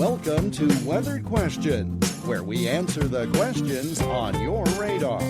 Welcome to Weathered Questions, where we answer the questions on your radar.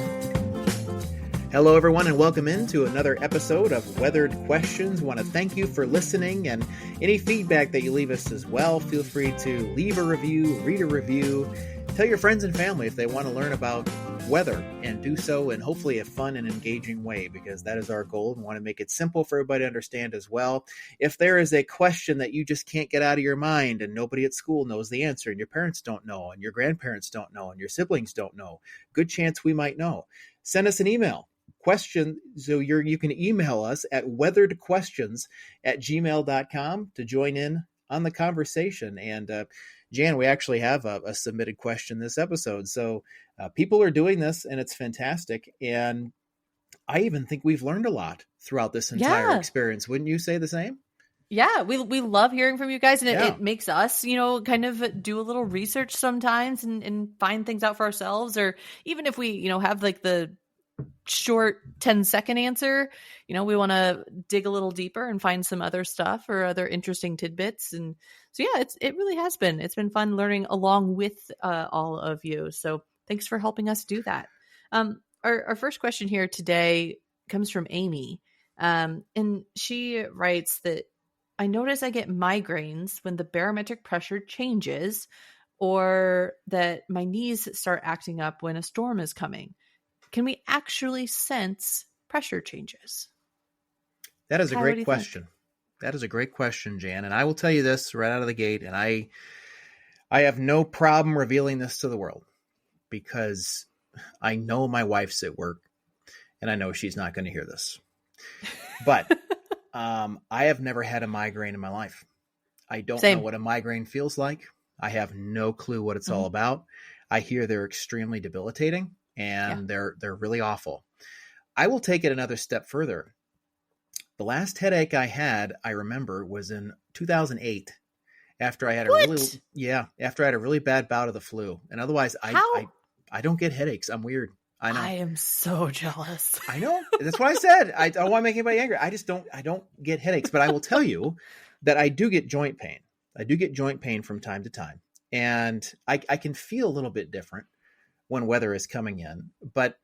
Hello, everyone, and welcome into another episode of Weathered Questions. We want to thank you for listening, and any feedback that you leave us as well, feel free to leave a review, read a review, tell your friends and family if they want to learn about weather, and do so in hopefully a fun and engaging way, because that is our goal. We want to make it simple for everybody to understand as well. If there is a question that you just can't get out of your mind and nobody at school knows the answer, and your parents don't know, and your grandparents don't know, and your siblings don't know, good chance we might know. Send us an email. You can email us at weatheredquestions@gmail.com to join in on the conversation. And Jan, we actually have a submitted question this episode. So people are doing this, and it's fantastic. And I even think we've learned a lot throughout this entire experience. Wouldn't you say the same? Yeah, we love hearing from you guys, and it makes us, kind of do a little research sometimes and find things out for ourselves. Or even if we, have like the short 10-second answer, we want to dig a little deeper and find some other stuff or other interesting tidbits. And so, it really has been. It's been fun learning along with all of you. So thanks for helping us do that. Our first question here today comes from Amy. And she writes that I notice I get migraines when the barometric pressure changes, or that my knees start acting up when a storm is coming. Can we actually sense pressure changes? That is a great question. That is a great question, Jan. And I will tell you this right out of the gate, and I have no problem revealing this to the world, because I know my wife's at work, and I know she's not going to hear this. But I have never had a migraine in my life. I don't know what a migraine feels like. I have no clue what it's all about. I hear they're extremely debilitating. And they're really awful. I will take it another step further. The last headache I had, I remember, was in 2008 after I had a really bad bout of the flu. And otherwise, I don't get headaches. I'm weird. I know. I am so jealous. I know. That's what I said. I don't want to make anybody angry. I don't get headaches. But I will tell you that I do get joint pain. I do get joint pain from time to time. And I can feel a little bit different when weather is coming in, but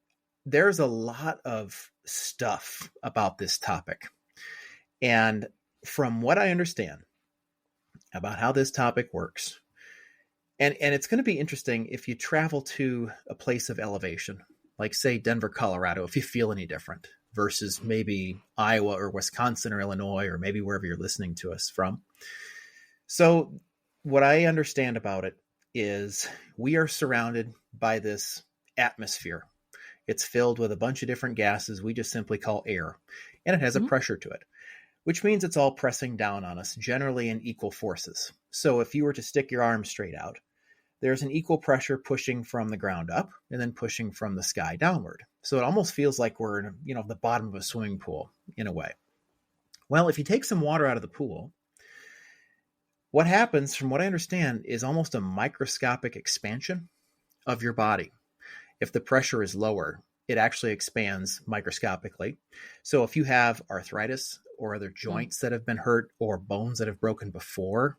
there's a lot of stuff about this topic. And from what I understand about how this topic works, and it's going to be interesting if you travel to a place of elevation, like say Denver, Colorado, if you feel any different versus maybe Iowa or Wisconsin or Illinois, or maybe wherever you're listening to us from. So what I understand about it is we are surrounded by this atmosphere. It's filled with a bunch of different gases we just simply call air, and it has a pressure to it, which means it's all pressing down on us, generally in equal forces. So if you were to stick your arm straight out, there's an equal pressure pushing from the ground up and then pushing from the sky downward. So it almost feels like we're in the bottom of a swimming pool in a way. Well, if you take some water out of the pool, what happens, from what I understand, is almost a microscopic expansion of your body. If the pressure is lower, it actually expands microscopically. So if you have arthritis or other joints that have been hurt or bones that have broken before,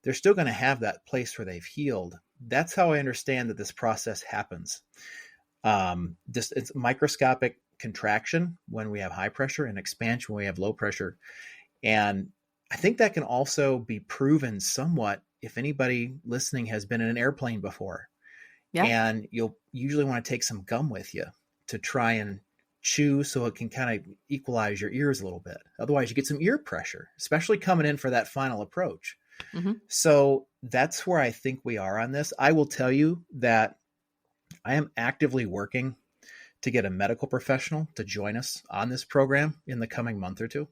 they're still going to have that place where they've healed. That's how I understand that this process happens. It's microscopic contraction when we have high pressure and expansion when we have low pressure. And I think that can also be proven somewhat if anybody listening has been in an airplane before. Yeah. And you'll usually want to take some gum with you to try and chew so it can kind of equalize your ears a little bit. Otherwise, you get some ear pressure, especially coming in for that final approach. Mm-hmm. So that's where I think we are on this. I will tell you that I am actively working to get a medical professional to join us on this program in the coming month or two.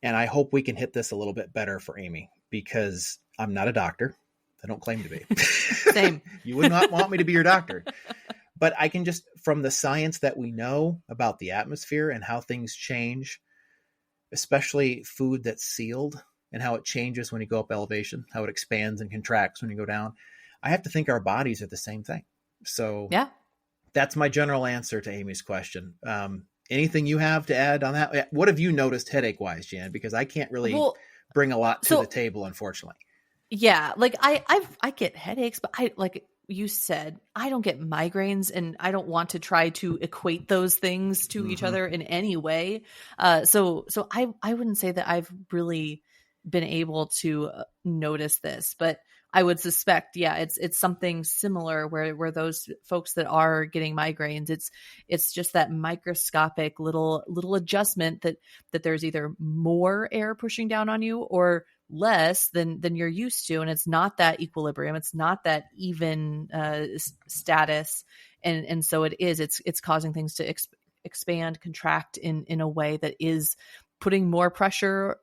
And I hope we can hit this a little bit better for Amy, because I'm not a doctor. I don't claim to be. Same. You would not want me to be your doctor. But I can just, from the science that we know about the atmosphere and how things change, especially food that's sealed and how it changes when you go up elevation, how it expands and contracts when you go down, I have to think our bodies are the same thing. So that's my general answer to Amy's question. Anything you have to add on that? What have you noticed headache-wise, Jan? Because I can't really bring a lot to the table, unfortunately. Yeah, like I get headaches, but I, like you said, I don't get migraines, and I don't want to try to equate those things to each Mm-hmm. other in any way. So I wouldn't say that I've really been able to notice this, but I would suspect, yeah, it's something similar where those folks that are getting migraines, it's just that microscopic little adjustment that there's either more air pushing down on you or less than you're used to, and it's not that equilibrium, it's not that even status, and so it's causing things to expand, contract in a way that is putting more pressure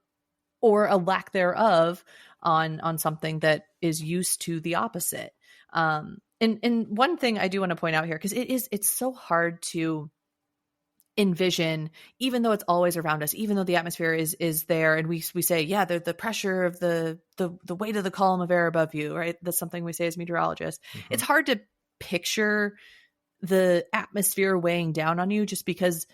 or a lack thereof on something that is used to the opposite. And one thing I do want to point out here, because it's so hard to envision, even though it's always around us, even though the atmosphere is there, and we say, yeah, the pressure of the weight of the column of air above you, right? That's something we say as meteorologists. Mm-hmm. It's hard to picture the atmosphere weighing down on you, just because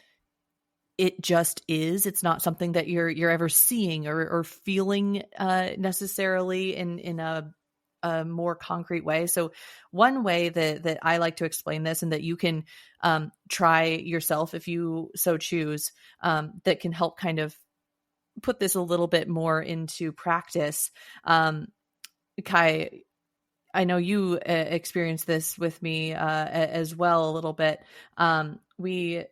it just is. It's not something that you're ever seeing or feeling necessarily in a more concrete way. So one way that I like to explain this, and that you can try yourself if you so choose, that can help kind of put this a little bit more into practice. Kai, I know you experienced this with me as well a little bit. We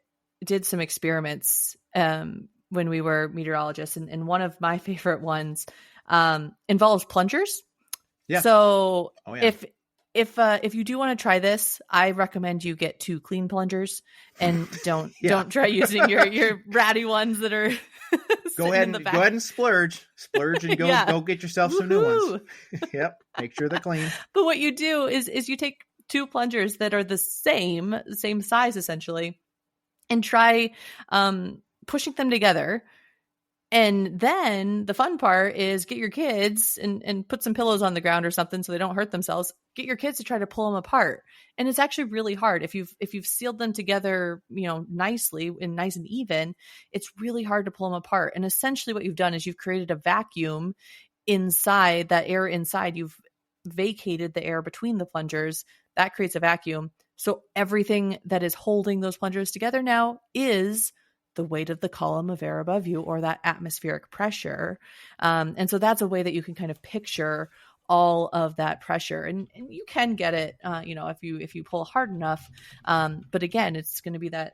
did some experiments when we were meteorologists, and one of my favorite ones involves plungers. Yeah. So yeah. if you do want to try this, I recommend you get 2 clean plungers, and don't try using your ratty ones that are go ahead and splurge and go get yourself some new ones. Yep, make sure they're clean. But what you do is you take 2 plungers that are the same size essentially, and try pushing them together. And then the fun part is get your kids and put some pillows on the ground or something so they don't hurt themselves. Get your kids to try to pull them apart. And it's actually really hard. If you've sealed them together, nicely and nice and even, it's really hard to pull them apart. And essentially what you've done is you've created a vacuum inside that air inside. You've vacated the air between the plungers. That creates a vacuum. So everything that is holding those plungers together now is the weight of the column of air above you, or that atmospheric pressure. And so that's a way that you can kind of picture all of that pressure. And you can get it, if you pull hard enough. But again, it's going to be that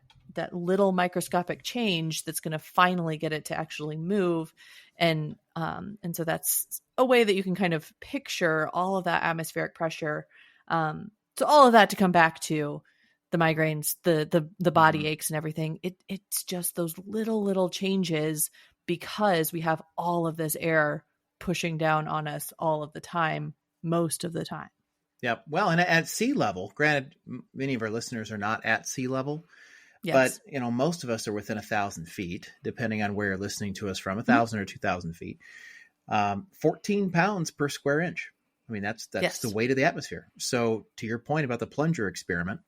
little microscopic change that's going to finally get it to actually move. And so that's a way that you can kind of picture all of that atmospheric pressure. So all of that to come back to the migraines, the body aches and everything. It's just those little changes, because we have all of this air pushing down on us all of the time, most of the time. Yeah. Well, and at sea level, granted, many of our listeners are not at sea level, Yes. but most of us are within 1,000 feet, depending on where you're listening to us from, 1,000 or 2,000 feet. 14 pounds per square inch. I mean, that's Yes. the weight of the atmosphere. So to your point about the plunger experiment,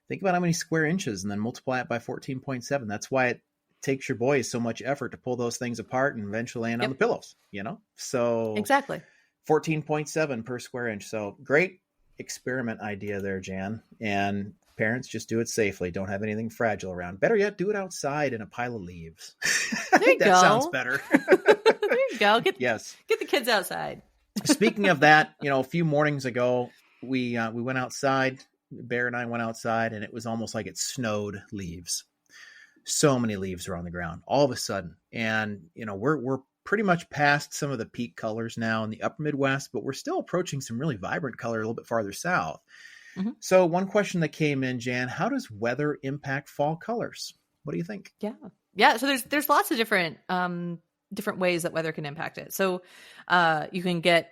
think about how many square inches and then multiply it by 14.7. That's why it takes your boys so much effort to pull those things apart and eventually land on the pillows, So Exactly. 14.7 per square inch. So great experiment idea there, Jan. And parents, just do it safely. Don't have anything fragile around. Better yet, do it outside in a pile of leaves. There you that go. sounds better. There you go. Get the kids outside. Speaking of that, a few mornings ago, we went outside. Bear and I went outside, and it was almost like it snowed leaves. So many leaves were on the ground all of a sudden. And, we're pretty much past some of the peak colors now in the upper Midwest, but we're still approaching some really vibrant color a little bit farther south. Mm-hmm. So one question that came in, Jan, how does weather impact fall colors? What do you think? Yeah. So there's lots of different ways that weather can impact it. So you can get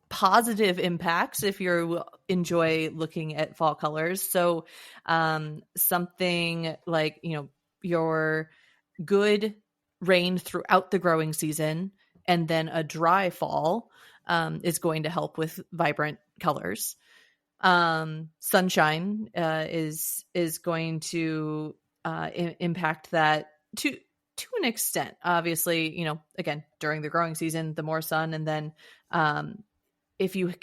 positive impacts if you enjoy looking at fall colors. So something like, your good rain throughout the growing season and then a dry fall is going to help with vibrant colors. Sunshine is going to impact that to an extent. Obviously, again, during the growing season, the more sun, and then if you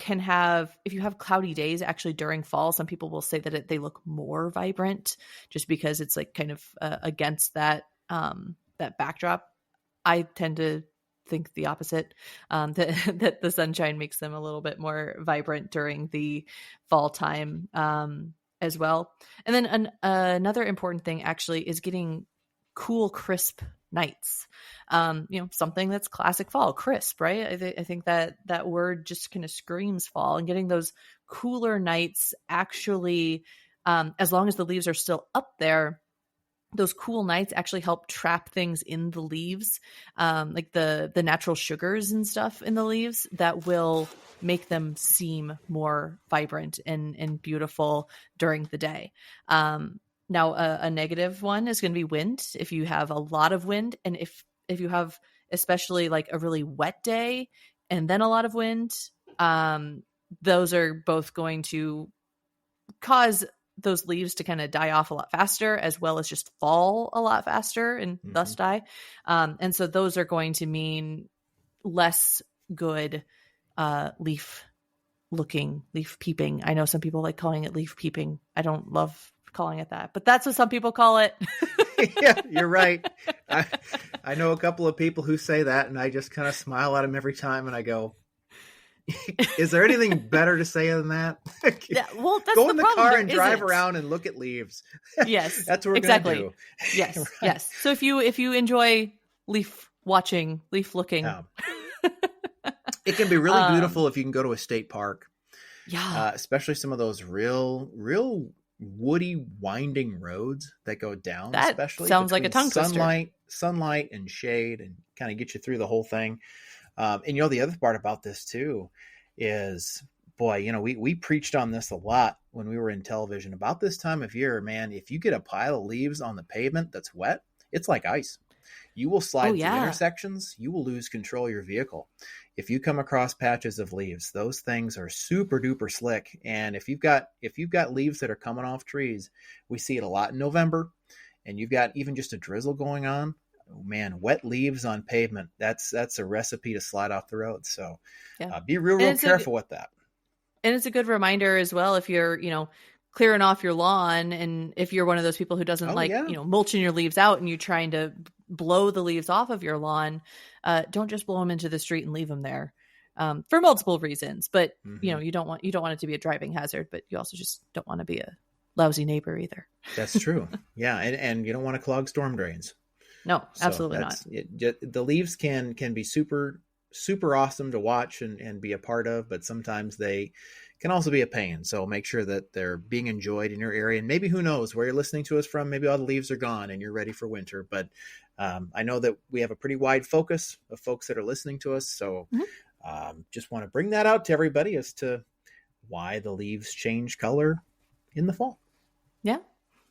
have cloudy days actually during fall, some people will say that they look more vibrant just because it's like kind of against that backdrop. I tend to think the opposite, that the sunshine makes them a little bit more vibrant during the fall time as well. And then another important thing actually is getting cool, crisp nights. Something that's classic fall, crisp, right? I think that word just kind of screams fall, and getting those cooler nights actually, as long as the leaves are still up there, those cool nights actually help trap things in the leaves, like the natural sugars and stuff in the leaves that will make them seem more vibrant and beautiful during the day. Now, a negative one is going to be wind. If you have a lot of wind, and if you have especially like a really wet day and then a lot of wind, those are both going to cause those leaves to kind of die off a lot faster, as well as just fall a lot faster and thus die. And so those are going to mean less good leaf peeping. I know some people like calling it leaf peeping. I don't love calling it that, but that's what some people call it. Yeah, you're right. I know a couple of people who say that, and I just kind of smile at them every time, and I go, is there anything better to say than that? Yeah, well, that's go in the the car there and drive isn't. around and look at leaves. Yes, that's what we're exactly. going to do. Yes, Right. yes. So if you enjoy leaf watching, leaf looking, it can be really beautiful if you can go to a state park. Yeah, especially some of those real woody winding roads that go down. That especially sounds like a tongue twister. Sunlight and shade, and kind of get you through the whole thing. And the other part about this too is, boy, we preached on this a lot when we were in television about this time of year, man. If you get a pile of leaves on the pavement that's wet, it's like ice. You will slide through intersections. You will lose control of your vehicle. If you come across patches of leaves, those things are super duper slick. And if you've got leaves that are coming off trees, we see it a lot in November, and you've got even just a drizzle going on. Oh, man, wet leaves on pavement, that's a recipe to slide off the road. So be real careful with that. And it's a good reminder as well, if you're, clearing off your lawn, and if you're one of those people who doesn't mulching your leaves out, and you're trying to blow the leaves off of your lawn, don't just blow them into the street and leave them there, for multiple reasons. But you don't want it to be a driving hazard, but you also just don't want to be a lousy neighbor either. That's true. Yeah, and you don't want to clog storm drains. No, absolutely not. The leaves can be super, super awesome to watch and be a part of, but sometimes they can also be a pain. So make sure that they're being enjoyed in your area. And maybe, who knows where you're listening to us from, maybe all the leaves are gone and you're ready for winter. But I know that we have a pretty wide focus of folks that are listening to us. So just want to bring that out to everybody as to why the leaves change color in the fall. Yeah.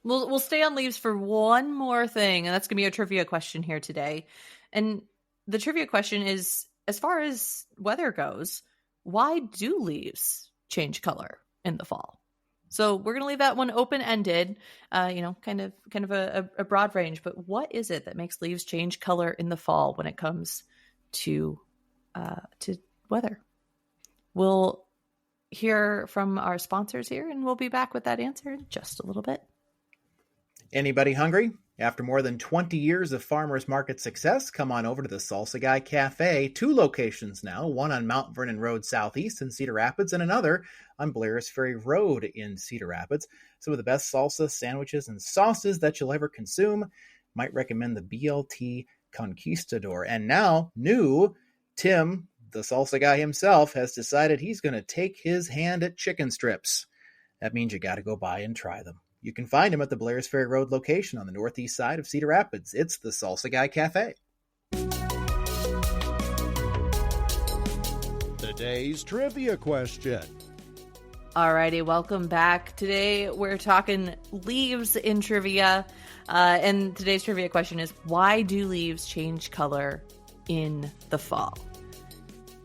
We'll stay on leaves for one more thing, and that's going to be a trivia question here today. And the trivia question is, as far as weather goes, why do leaves change color in the fall? So we're going to leave that one open-ended, kind of a broad range. But what is it that makes leaves change color in the fall when it comes to weather? We'll hear from our sponsors here, and we'll be back with that answer in just a little bit. Anybody hungry? After more than 20 years of farmers market success, come on over to the Salsa Guy Cafe. 2 locations now, one on Mount Vernon Road Southeast in Cedar Rapids and another on Blair's Ferry Road in Cedar Rapids. Some of the best salsa, sandwiches, and sauces that you'll ever consume. Might recommend the BLT Conquistador. And now, new, Tim, the Salsa Guy himself, has decided he's going to take his hand at chicken strips. That means you got to go by and try them. You can find him at the Blair's Ferry Road location on the northeast side of Cedar Rapids. It's the Salsa Guy Cafe. Today's trivia question. Alrighty, welcome back. Today we're talking leaves in trivia. And today's trivia question is, why do leaves change color in the fall?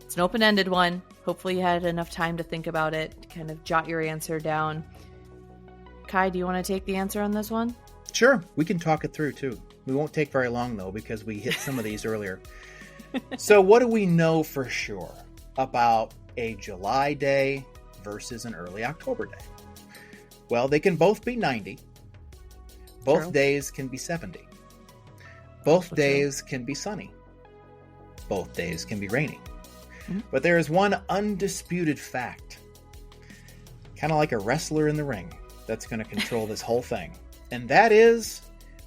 It's an open-ended one. Hopefully you had enough time to think about it, to kind of jot your answer down. Kai, do you want to take the answer on this one? Sure. We can talk it through, too. We won't take very long, though, because we hit some of these earlier. So what do we know for sure about a July day versus an early October day? Well, they can both be 90. Both True. days can be 70. Both Also days can be sunny. Both days can be rainy. Mhm. But there is one undisputed fact, kind of like a wrestler in the ring, that's going to control this whole thing. And that is,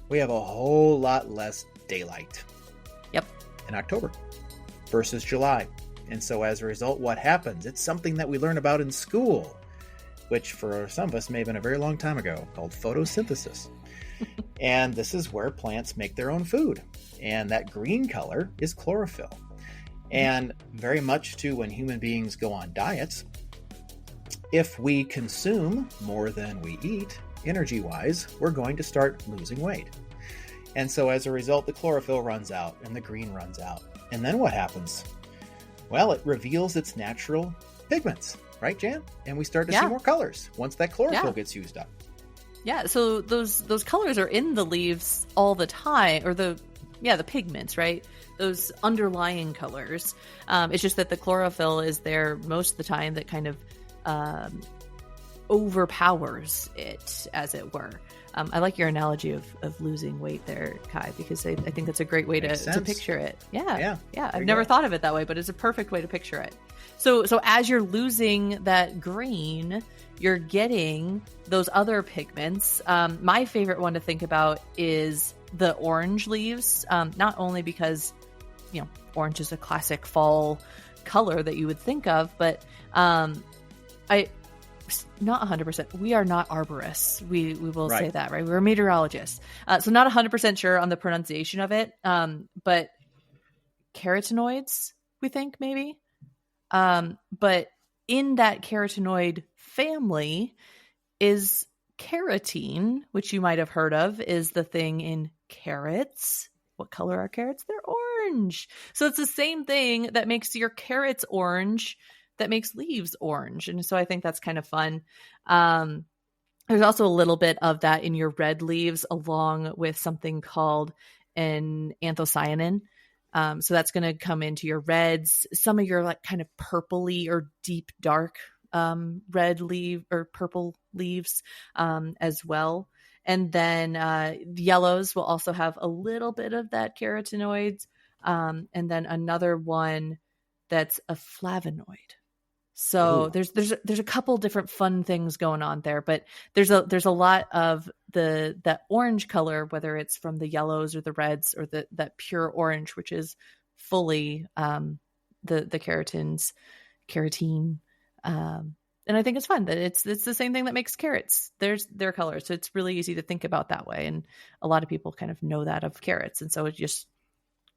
we have a whole lot less daylight. Yep. In October versus July. And so as a result, what happens? It's something that we learn about in school, which for some of us may have been a very long time ago, called photosynthesis. And this is where plants make their own food. And that green color is chlorophyll. And very much to when human beings go on diets, if we consume more than we eat, energy-wise, we're going to start losing weight. And so as a result, the chlorophyll runs out and the green runs out. And then what happens? Well, it reveals its natural pigments, right, Jan? And we start to see more colors once that chlorophyll gets used up. Yeah, so those colors are in the leaves all the time, or the pigments, right? Those underlying colors. It's just that the chlorophyll is there most of the time that kind of overpowers it, as it were. I like your analogy of losing weight there, Kai, because I think that's a great way to picture it. Yeah. I've never thought of it that way, but it's a perfect way to picture it. So as you're losing that green, you're getting those other pigments. My favorite one to think about is the orange leaves, not only because, orange is a classic fall color that you would think of, but not 100%. We are not arborists. We will say that, right? We're meteorologists. So not 100% sure on the pronunciation of it. But carotenoids, we think maybe. But in that carotenoid family is carotene, which you might have heard of, is the thing in carrots. What color are carrots? They're orange. So it's the same thing that makes your carrots orange that makes leaves orange. And so I think that's kind of fun. There's also a little bit of that in your red leaves, along with something called an anthocyanin. So that's going to come into your reds, some of your like kind of purpley or deep dark red leaf or purple leaves as well. And then the yellows will also have a little bit of that carotenoids. And then another one that's a flavonoid. So there's a couple different fun things going on there, but there's a lot of that orange color, whether it's from the yellows or the reds or that pure orange, which is fully the carotene. And I think it's fun that it's the same thing that makes carrots. There's their colors, so it's really easy to think about that way. And a lot of people kind of know that of carrots, and so it just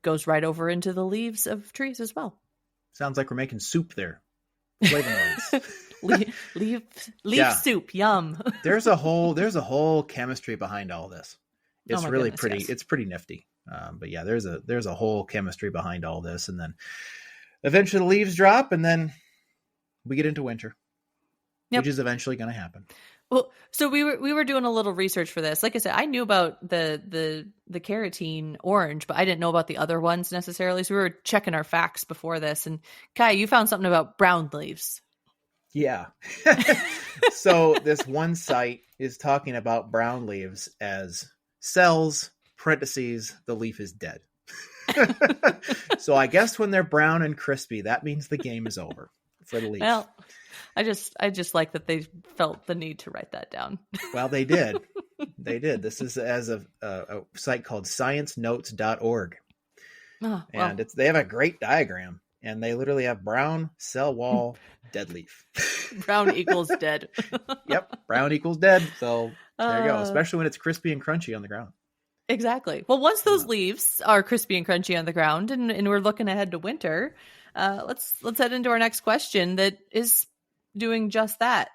goes right over into the leaves of trees as well. Sounds like we're making soup there. Flavonoids. leaf soup, yum. There's a whole chemistry behind all this. It's really pretty. Yes. It's pretty nifty. But yeah, there's a whole chemistry behind all this, and then eventually the leaves drop, and then we get into winter, which is eventually going to happen. Well, so we were doing a little research for this. Like I said, I knew about the carotene orange, but I didn't know about the other ones necessarily. So we were checking our facts before this. And Kai, you found something about brown leaves. Yeah. So this one site is talking about brown leaves as cells, parentheses, the leaf is dead. So I guess when they're brown and crispy, that means the game is over for the leaf. Well, I just like that they felt the need to write that down. Well, they did. They did. This is as a site called sciencenotes.org. Oh, and they have a great diagram, and they literally have brown, cell wall, dead leaf. Brown equals dead. Yep. Brown equals dead. So there you go. Especially when it's crispy and crunchy on the ground. Exactly. Well, once those leaves are crispy and crunchy on the ground and we're looking ahead to winter, let's head into our next question that is doing just that.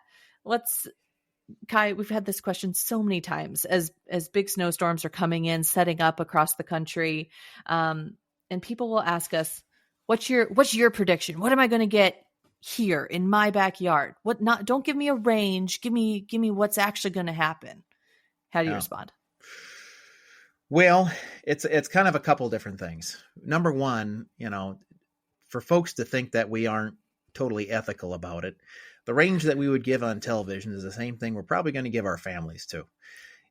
Kai, we've had this question so many times as big snowstorms are coming in, setting up across the country. And people will ask us, what's your prediction? What am I going to get here in my backyard? Don't give me a range. Give me what's actually going to happen. How do you respond? Well, it's kind of a couple different things. Number one, for folks to think that we aren't totally ethical about it. The range that we would give on television is the same thing we're probably going to give our families too.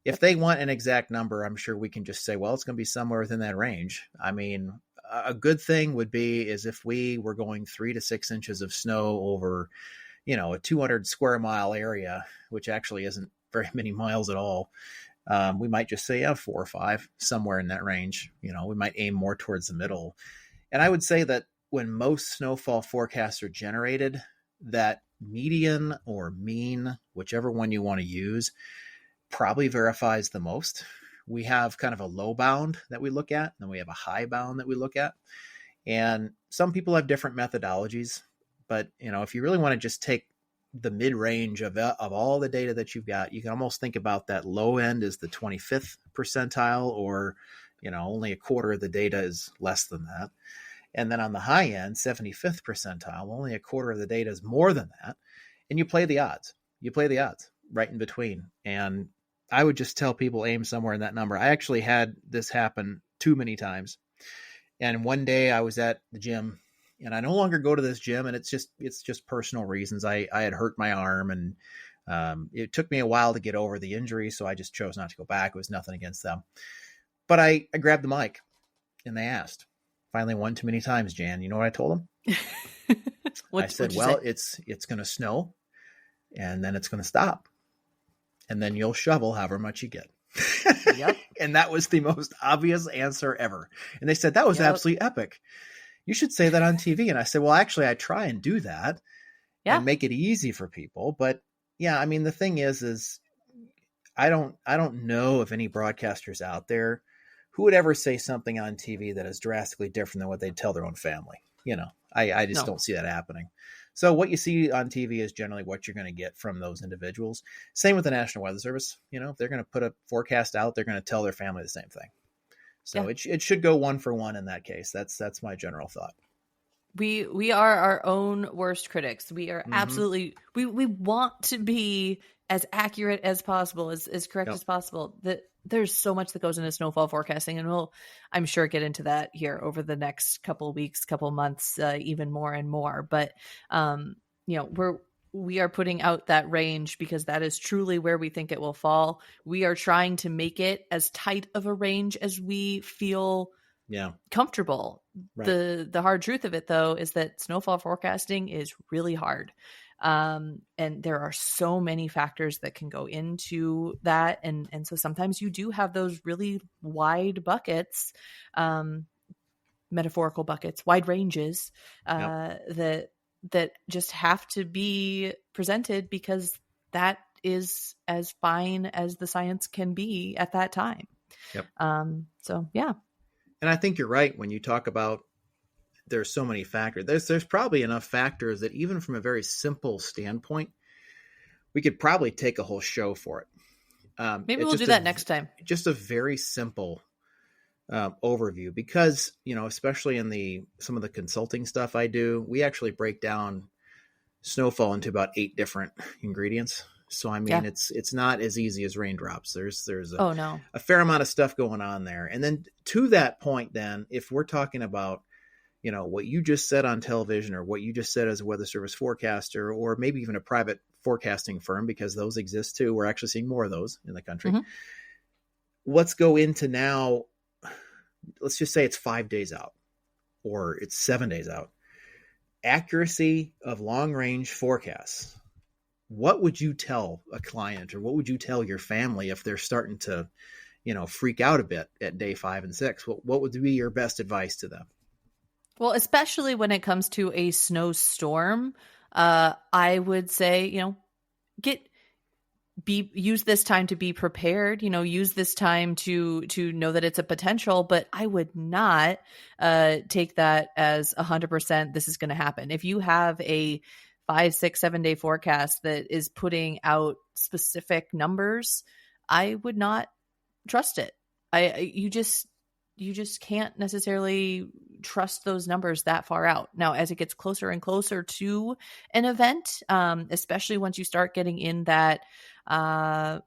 If they want an exact number, I'm sure we can just say, well, it's going to be somewhere within that range. I mean, a good thing would be is if we were going 3 to 6 inches of snow over, a 200 square mile area, which actually isn't very many miles at all. We might just say 4 or 5, somewhere in that range. We might aim more towards the middle. And I would say that when most snowfall forecasts are generated, that median or mean, whichever one you want to use, probably verifies the most. We have kind of a low bound that we look at, and then we have a high bound that we look at. And some people have different methodologies, but if you really want to just take the mid-range of all the data that you've got, you can almost think about that low end as the 25th percentile, or only a quarter of the data is less than that. And then on the high end, 75th percentile, only a quarter of the data is more than that. And you play the odds. You play the odds right in between. And I would just tell people aim somewhere in that number. I actually had this happen too many times. And one day I was at the gym, and I no longer go to this gym, and it's just personal reasons. I had hurt my arm, and it took me a while to get over the injury, so I just chose not to go back. It was nothing against them. But I grabbed the mic, and they asked. Finally, one too many times, Jan. You know what I told them? I said, well, it's going to snow, and then it's going to stop. And then you'll shovel however much you get. Yep. And that was the most obvious answer ever. And they said, that was absolutely epic. You should say that on TV. And I said, well, actually, I try and do that and make it easy for people. But yeah, I mean, the thing is I don't know if any broadcasters out there who would ever say something on TV that is drastically different than what they'd tell their own family. I just don't see that happening. So what you see on TV is generally what you're going to get from those individuals. Same with the National Weather Service. If they're going to put a forecast out, they're going to tell their family the same thing. So it should go 1 for 1 in that case. That's my general thought. We are our own worst critics. We are absolutely, we want to be as accurate as possible, as correct as possible. That there's so much that goes into snowfall forecasting, and we'll, I'm sure, get into that here over the next couple of weeks, couple of months, even more and more. But we are putting out that range because that is truly where we think it will fall. We are trying to make it as tight of a range as we feel comfortable. Right. The hard truth of it, though, is that snowfall forecasting is really hard. And there are so many factors that can go into that. And so sometimes you do have those really wide buckets, metaphorical buckets, wide ranges, that just have to be presented because that is as fine as the science can be at that time. Yep. So, yeah. And I think you're right when you talk about there's so many factors. There's probably enough factors that even from a very simple standpoint, we could probably take a whole show for it. Maybe we'll do that next time. Just a very simple overview, because especially in some of the consulting stuff I do, we actually break down snowfall into about 8 different ingredients. So I mean, it's not as easy as raindrops. There's a fair amount of stuff going on there. And then to that point, then if we're talking about what you just said on television, or what you just said as a weather service forecaster, or maybe even a private forecasting firm, because those exist too. We're actually seeing more of those in the country. Mm-hmm. Let's go into now. Let's just say it's 5 days out, or it's 7 days out. Accuracy of long range forecasts. What would you tell a client, or what would you tell your family if they're starting to, freak out a bit at day 5 and 6? What would be your best advice to them? Well, especially when it comes to a snowstorm, I would say, use this time to be prepared, use this time to know that it's a potential, but I would not take that as 100%. This is going to happen. If you have a 5, 6, 7 day forecast that is putting out specific numbers, I would not trust it. You just can't necessarily trust those numbers that far out. Now, as it gets closer and closer to an event, especially once you start getting in that 2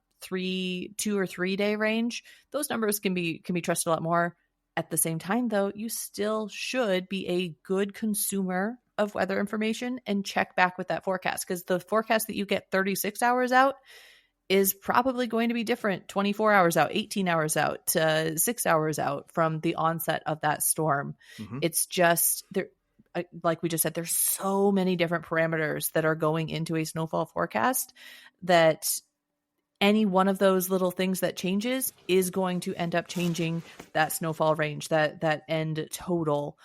or 3 day range, those numbers can be trusted a lot more. At the same time, though, you still should be a good consumer of weather information and check back with that forecast, because the forecast that you get 36 hours out is probably going to be different 24 hours out, 18 hours out, 6 hours out from the onset of that storm. Mm-hmm. It's just there, like we just said, there's so many different parameters that are going into a snowfall forecast that any one of those little things that changes is going to end up changing that snowfall range, that end total.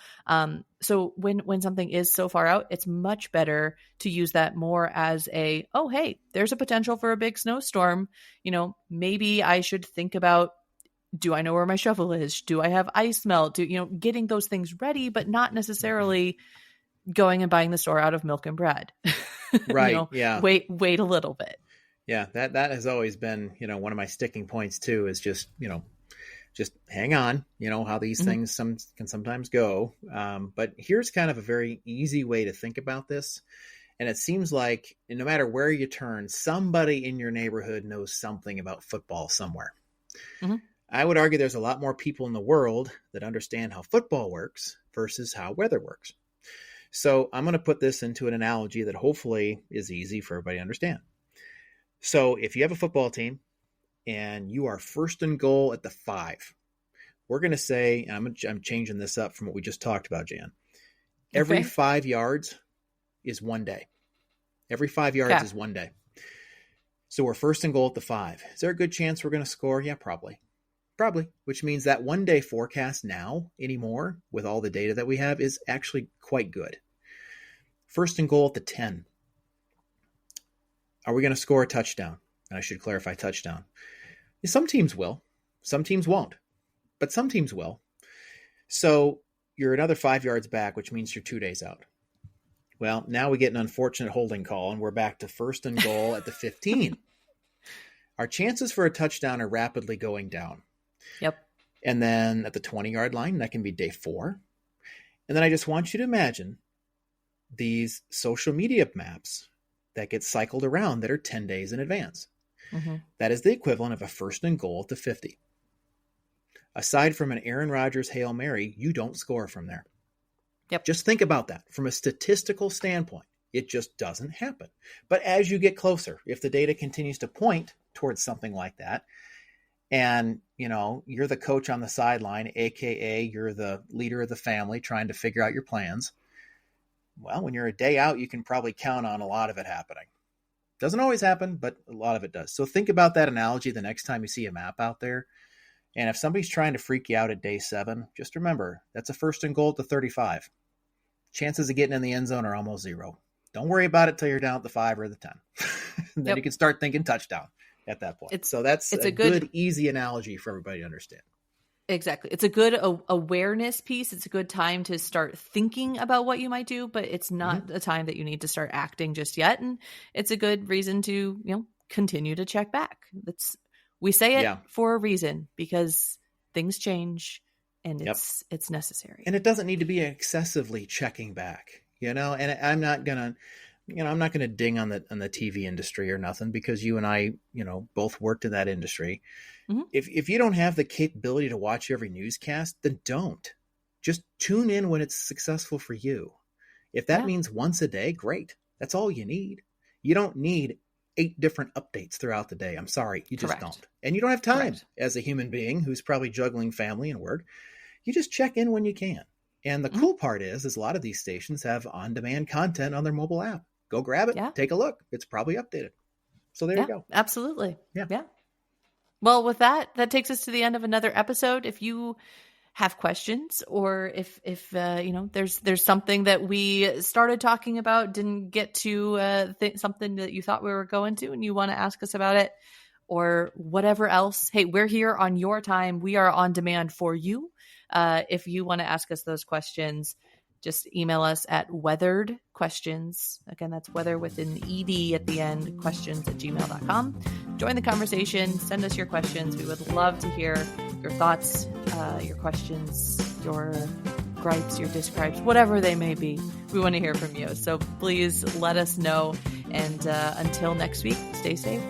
So when something is so far out, it's much better to use that more as a, oh, hey, there's a potential for a big snowstorm. Maybe I should think about, do I know where my shovel is? Do I have ice melt? Getting those things ready, but not necessarily going and buying the store out of milk and bread. Right. Yeah. Wait a little bit. Yeah, that has always been, one of my sticking points too, is just hang on, how these things can sometimes go. But here's kind of a very easy way to think about this. And it seems like no matter where you turn, somebody in your neighborhood knows something about football somewhere. Mm-hmm. I would argue there's a lot more people in the world that understand how football works versus how weather works. So I'm going to put this into an analogy that hopefully is easy for everybody to understand. So if you have a football team and you are first and goal at the 5, we're going to say, and I'm changing this up from what we just talked about, Jan. Every 5 yards is 1 day. Every 5 yards is 1 day. So we're first and goal at the 5. Is there a good chance we're going to score? Yeah, probably. Probably, which means that 1 day forecast now anymore with all the data that we have is actually quite good. First and goal at the 10. Are we going to score a touchdown? And I should clarify touchdown. Some teams will. Some teams won't. But some teams will. So you're another 5 yards back, which means you're 2 days out. Well, now we get an unfortunate holding call, and we're back to first and goal at the 15. Our chances for a touchdown are rapidly going down. Yep. And then at the 20-yard line, that can be day 4. And then I just want you to imagine these social media maps that get cycled around that are 10 days in advance. Mm-hmm. That is the equivalent of a first and goal at the 50. Aside from an Aaron Rodgers Hail Mary, you don't score from there. Yep. Just think about that. From a statistical standpoint, it just doesn't happen. But as you get closer, if the data continues to point towards something like that, and you're the coach on the sideline, aka you're the leader of the family trying to figure out your plans, well, when you're a day out, you can probably count on a lot of it happening. Doesn't always happen, but a lot of it does. So think about that analogy the next time you see a map out there. And if somebody's trying to freak you out at day 7, just remember, that's a first and goal at the 35. Chances of getting in the end zone are almost 0. Don't worry about it till you're down at the 5 or the 10. Then you can start thinking touchdown at that point. It's a good, easy analogy for everybody to understand. Exactly. It's a good awareness piece. It's a good time to start thinking about what you might do, but it's not a time that you need to start acting just yet. And it's a good reason to, continue to check back. We say it for a reason, because things change and it's necessary. And it doesn't need to be excessively checking back, and I'm not going to ding on the TV industry or nothing, because you and I, both worked in that industry. Mm-hmm. If you don't have the capability to watch every newscast, then don't. Just tune in when it's successful for you. If that means once a day, great. That's all you need. You don't need 8 different updates throughout the day. I'm sorry, you just don't. And you don't have time as a human being who's probably juggling family and work. You just check in when you can. And the cool part is a lot of these stations have on-demand content on their mobile app. Go grab it, take a look. It's probably updated. So there you go. Absolutely. Yeah. Well, with that takes us to the end of another episode. If you have questions, or if there's something that we started talking about, didn't get to something that you thought we were going to, and you want to ask us about it, or whatever else, hey, we're here on your time. We are on demand for you. If you want to ask us those questions, just email us at weatheredquestions. Again, that's weather with an ED at the end, questions@gmail.com. Join the conversation. Send us your questions. We would love to hear your thoughts, your questions, your gripes, your disgripes, whatever they may be. We want to hear from you. So please let us know. And until next week, stay safe.